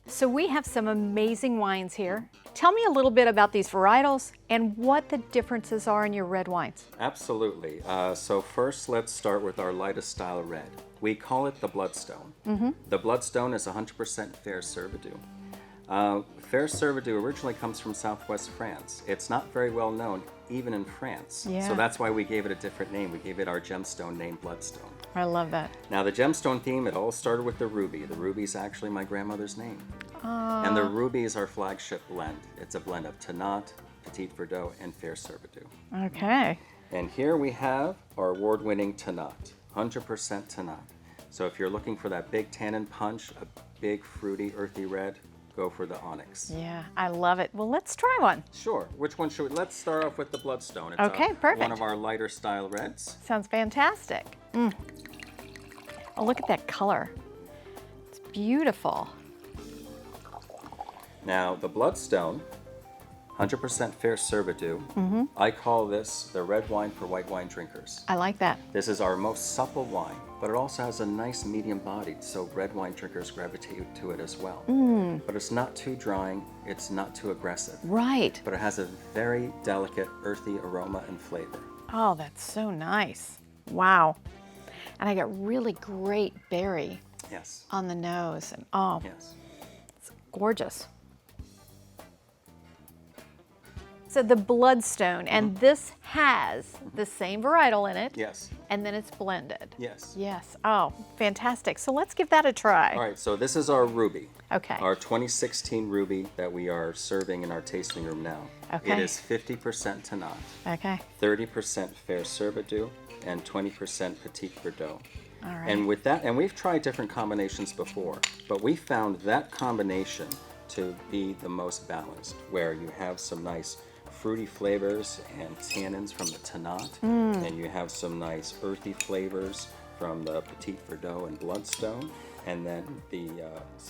So we have some amazing wines here. Tell me a little bit about these varietals and what the differences are in your red wines. Absolutely. So first, let's start with our lightest style red. We call it the Bloodstone. The Bloodstone is 100% Fair Cervidou. Fair Cervidou originally comes from southwest France. It's not very well known even in France. Yeah. So that's why we gave it a different name. We gave it our gemstone name, Bloodstone. I love that. Now the gemstone theme, it all started with the ruby. The ruby is actually my grandmother's name. And the ruby is our flagship blend. It's a blend of Tannat, Petit Verdot, and Fair Cervidou. Okay. And here we have our award-winning Tannat, 100% Tannat. So if you're looking for that big tannin punch, a big fruity, earthy red, go for the Onyx. Yeah, I love it. Well, let's try one. Sure. Which one should we? Let's start off with the Bloodstone. It's Okay, perfect. one of our lighter style reds. Sounds fantastic. Oh, look at that color. It's beautiful. Now, the Bloodstone, 100% Fair Cervidou. I call this the red wine for white wine drinkers. I like that. This is our most supple wine, but it also has a nice medium body, so red wine drinkers gravitate to it as well. But it's not too drying, it's not too aggressive. Right. But it has a very delicate, earthy aroma and flavor. Oh, that's so nice. Wow. And I got really great berry Yes. on the nose. And oh, Yes. it's gorgeous. So the Bloodstone, and this has the same varietal in it. Yes. And then it's blended. Yes. Yes. Oh, fantastic. So let's give that a try. All right, so this is our ruby. Okay. Our 2016 ruby that we are serving in our tasting room now. Okay. It is 50% Tannat, Okay. 30% Fair Cervidou, and 20% Petit Verdot. All right. And with that, and we've tried different combinations before, but we found that combination to be the most balanced, where you have some nice fruity flavors and tannins from the Tannat, and you have some nice earthy flavors from the Petit Verdot and Bloodstone, and then the,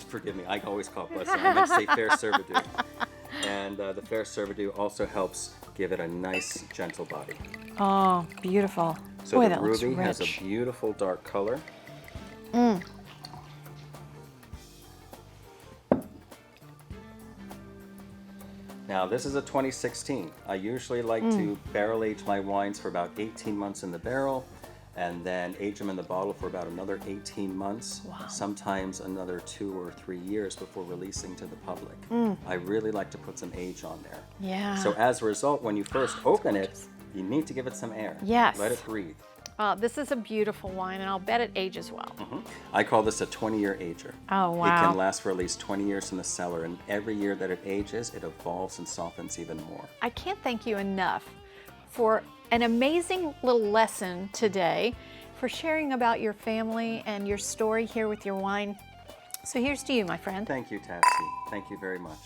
forgive me, I always call it Bloodstone, I meant to say Fair Cervidou. And the Fair Cervidou also helps give it a nice, gentle body. Oh, beautiful. So Boy, the that looks ruby has a rich. beautiful dark color. Now this is a 2016. I usually like to barrel age my wines for about 18 months in the barrel and then age them in the bottle for about another 18 months, sometimes another 2 or 3 years before releasing to the public. I really like to put some age on there. Yeah. So as a result, when you first open it, you need to give it some air. Yes. Let it breathe. This is a beautiful wine, and I'll bet it ages well. I call this a 20-year ager. Oh, It wow. can last for at least 20 years in the cellar, and every year that it ages, it evolves and softens even more. I can't thank you enough for an amazing little lesson today, for sharing about your family and your story here with your wine. So here's to you, my friend. Thank you, Tassie. Thank you very much.